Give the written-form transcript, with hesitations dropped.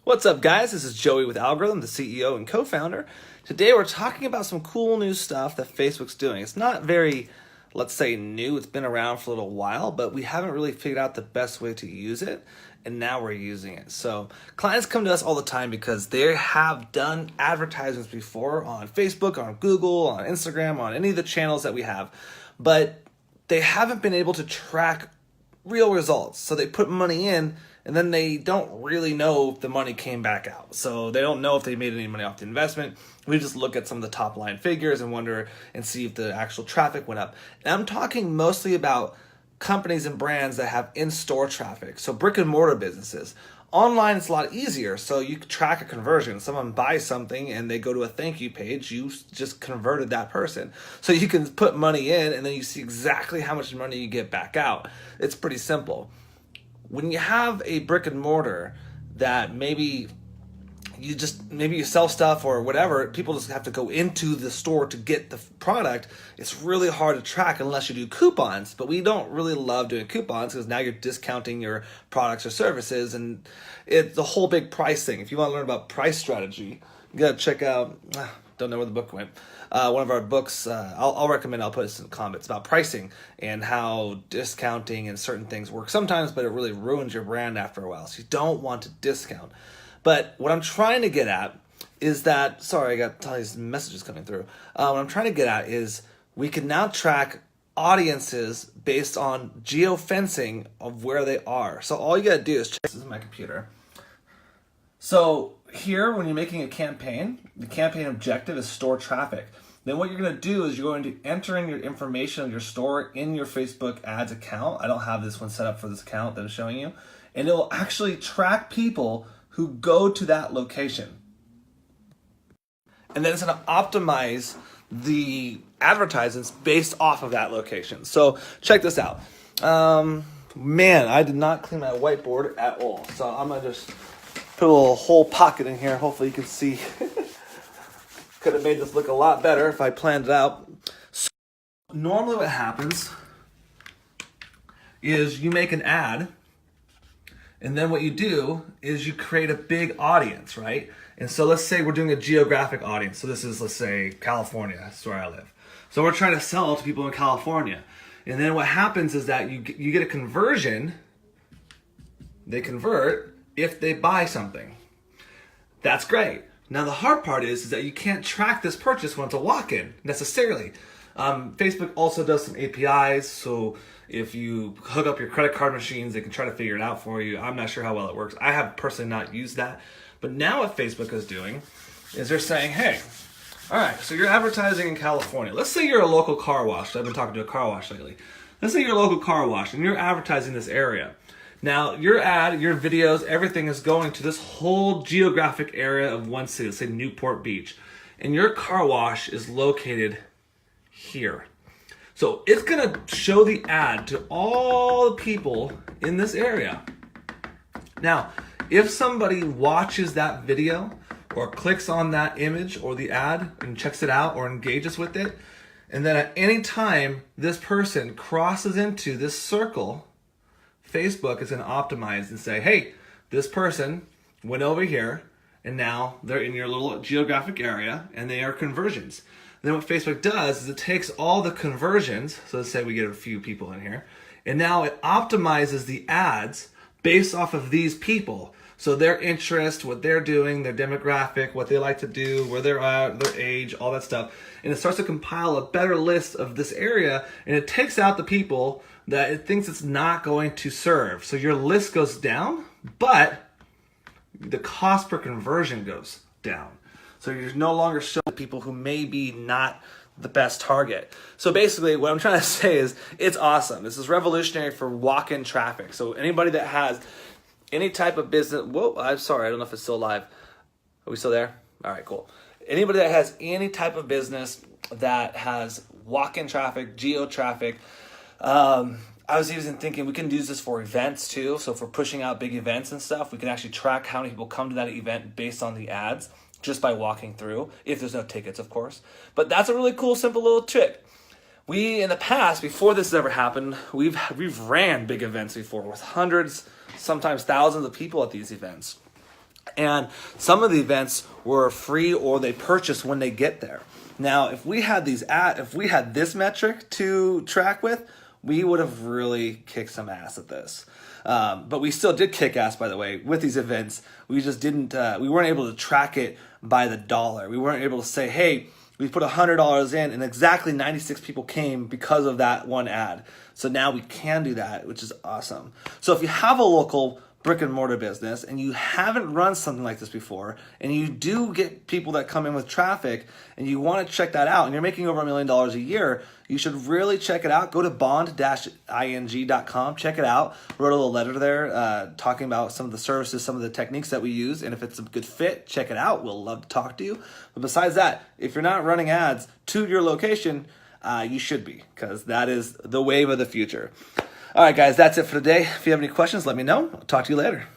What's up, guys? This is Joey with Algorithm, the CEO and co-founder. Today we're talking about some cool new stuff that Facebook's doing. It's not very, let's say, new. It's been around for a little while, but we haven't really figured out the best way to use it, and now we're using it. So clients come to us all the time because they have done advertisements before on Facebook, on Google, on Instagram, on any of the channels that we have, but they haven't been able to track real results. So they put money in, and then they don't really know if the money came back out. So they don't know if they made any money off the investment. We just look at some of the top line figures and wonder and see if the actual traffic went up. And I'm talking mostly about companies and brands that have in-store traffic. So brick and mortar businesses. Online, it's a lot easier. So you track a conversion. Someone buys something and they go to a thank you page. You just converted that person. So you can put money in and then you see exactly how much money you get back out. It's pretty simple. When you have a brick and mortar that maybe you sell stuff or whatever, people just have to go into the store to get the product. It's really hard to track unless you do coupons, but we don't really love doing coupons because now you're discounting your products or services, and it's the whole big price thing. If you want to learn about price strategy, you gotta check out, don't know where the book went. One of our books, I'll recommend, I'll put it in the comments, about pricing and how discounting and certain things work sometimes, but it really ruins your brand after a while. So you don't want to discount. But what I'm trying to get at is that, sorry, I got all these messages coming through. What I'm trying to get at is we can now track audiences based on geofencing of where they are. So all you gotta do is check, this is my computer. So here, when you're making a campaign, the campaign objective is store traffic. Then what you're going to do is you're going to enter in your information of your store in your Facebook ads account. I don't have this one set up for this account that I'm showing you. And it will actually track people who go to that location. And then it's going to optimize the advertisements based off of that location. So check this out. Man, I did not clean my whiteboard at all. So I'm going to just put a little whole pocket in here. Hopefully you can see. Could have made this look a lot better if I planned it out. So normally what happens is you make an ad, and then what you do is you create a big audience, right? And so let's say we're doing a geographic audience. So this is, let's say, California. That's where I live. So we're trying to sell to people in California. And then what happens is that you get a conversion. They convert if they buy something. That's great. Now the hard part is that you can't track this purchase when it's a walk-in necessarily. Facebook also does some APIs, so if you hook up your credit card machines, they can try to figure it out for you. I'm not sure how well it works. I have personally not used that. But now what Facebook is doing is they're saying, hey, all right, so you're advertising in California. Let's say you're a local car wash. I've been talking to a car wash lately. Let's say you're a local car wash and you're advertising this area. Now, your ad, your videos, everything is going to this whole geographic area of one city, let's say Newport Beach, and your car wash is located here. So it's going to show the ad to all the people in this area. Now, if somebody watches that video or clicks on that image or the ad and checks it out or engages with it, and then at any time this person crosses into this circle, Facebook is going to optimize and say, hey, this person went over here and now they're in your little geographic area and they are conversions. Then what Facebook does is it takes all the conversions, so let's say we get a few people in here, and now it optimizes the ads based off of these people. So their interest, what they're doing, their demographic, what they like to do, where they're at, their age, all that stuff. And it starts to compile a better list of this area, and it takes out the people that it thinks it's not going to serve. So your list goes down, but the cost per conversion goes down. So you're no longer showing people who may be not the best target. So basically what I'm trying to say is it's awesome. This is revolutionary for walk-in traffic. So anybody that has any type of business, whoa, I'm sorry, I don't know if it's still live. Are we still there? All right, cool. Anybody that has any type of business that has walk-in traffic, geo traffic, I was even thinking we can use this for events too. So if we're pushing out big events and stuff, we can actually track how many people come to that event based on the ads just by walking through, if there's no tickets, of course. But that's a really cool, simple little trick. We, in the past, before this has ever happened, we've ran big events before with hundreds, sometimes thousands of people at these events. And some of the events were free or they purchase when they get there. Now, if we had this metric to track with, we would have really kicked some ass at this. But we still did kick ass, by the way, with these events. We just didn't, we weren't able to track it by the dollar. We weren't able to say, hey, we put $100 in and exactly 96 people came because of that one ad. So now we can do that, which is awesome. So if you have a local brick and mortar business and you haven't run something like this before, and you do get people that come in with traffic and you want to check that out and you're making over $1 million a year, you should really check it out. Go to bond-ing.com, check it out. Wrote a little letter there talking about some of the services, some of the techniques that we use, and if it's a good fit, check it out. We'll love to talk to you. But besides that, if you're not running ads to your location, you should be, because that is the wave of the future. All right, guys, that's it for today. If you have any questions, let me know. I'll talk to you later.